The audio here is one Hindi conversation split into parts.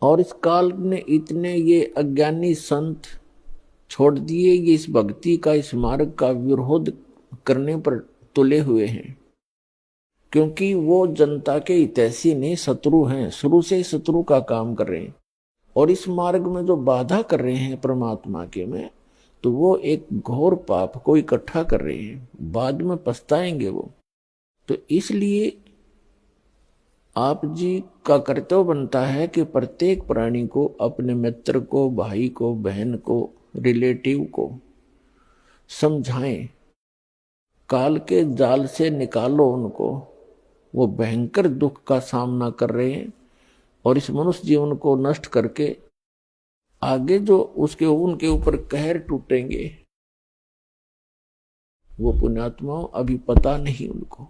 और इस काल ने इतने ये अज्ञानी संत छोड़ दिए, ये इस भक्ति का, इस मार्ग का विरोध करने पर तुले हुए हैं, क्योंकि वो जनता के हितैषी नहीं, शत्रु हैं, शुरू से ही शत्रु का काम कर रहे हैं। और इस मार्ग में जो बाधा कर रहे हैं परमात्मा के में, तो वो एक घोर पाप को इकट्ठा कर रहे हैं, बाद में पछताएंगे वो। तो इसलिए आप जी का कर्तव्य बनता है कि प्रत्येक प्राणी को, अपने मित्र को, भाई को, बहन को, रिलेटिव को समझाएं, काल के जाल से निकालो उनको। वो भयंकर दुख का सामना कर रहे हैं और इस मनुष्य जीवन को नष्ट करके आगे जो उसके उनके ऊपर कहर टूटेंगे, वो पुण्यात्माओं अभी पता नहीं उनको।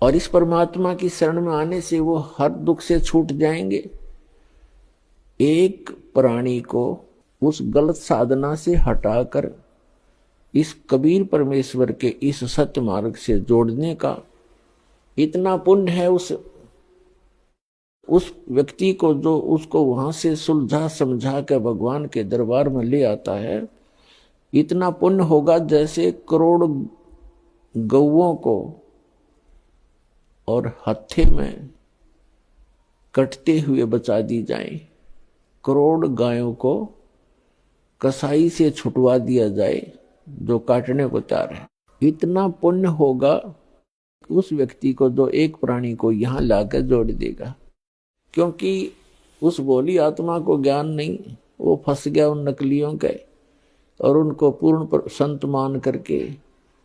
और इस परमात्मा की शरण में आने से वो हर दुख से छूट जाएंगे। एक प्राणी को उस गलत साधना से हटाकर इस कबीर परमेश्वर के इस सत्य मार्ग से जोड़ने का इतना पुण्य है उस व्यक्ति को, जो उसको वहां से सुलझा समझा के भगवान के दरबार में ले आता है। इतना पुण्य होगा जैसे करोड़ गौओं को और हत्थे में कटते हुए बचा दी जाए, करोड़ गायों को कसाई से छुटवा दिया जाए जो काटने को तैयार है। इतना पुण्य होगा उस व्यक्ति को जो एक प्राणी को यहां लाकर जोड़ देगा, क्योंकि उस भोली आत्मा को ज्ञान नहीं, वो फंस गया उन नकलियों के और उनको पूर्ण संत मान करके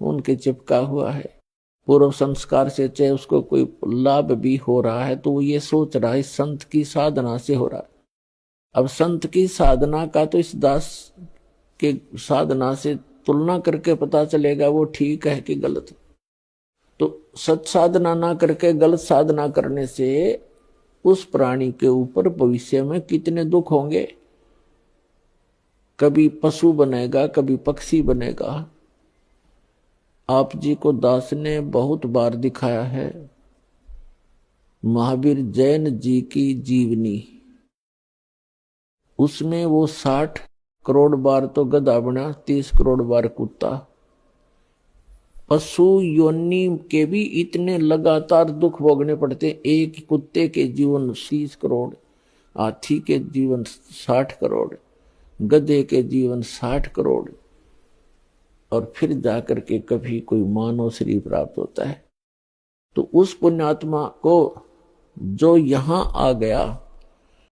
उनके चिपका हुआ है। पूर्व संस्कार से चाहे उसको कोई लाभ भी हो रहा है तो वो ये सोच रहा है संत की साधना से हो रहा है। अब संत की साधना का तो इस दास के साधना से तुलना करके पता चलेगा वो ठीक है कि गलत। तो सत साधना ना करके गलत साधना करने से उस प्राणी के ऊपर भविष्य में कितने दुख होंगे। कभी पशु बनेगा, कभी पक्षी बनेगा। आप जी को दास ने बहुत बार दिखाया है महावीर जैन जी की जीवनी, उसमें वो 60 करोड़ बार तो गधा बना, 30 करोड़ बार कुत्ता। पशु योनि के भी इतने लगातार दुख भोगने पड़ते। एक कुत्ते के जीवन 30 करोड़, हाथी के जीवन 60 करोड़, गधे के जीवन 60 करोड़, और फिर जाकर के कभी कोई मानव शरीर प्राप्त होता है। तो उस पुण्यात्मा को जो यहां आ गया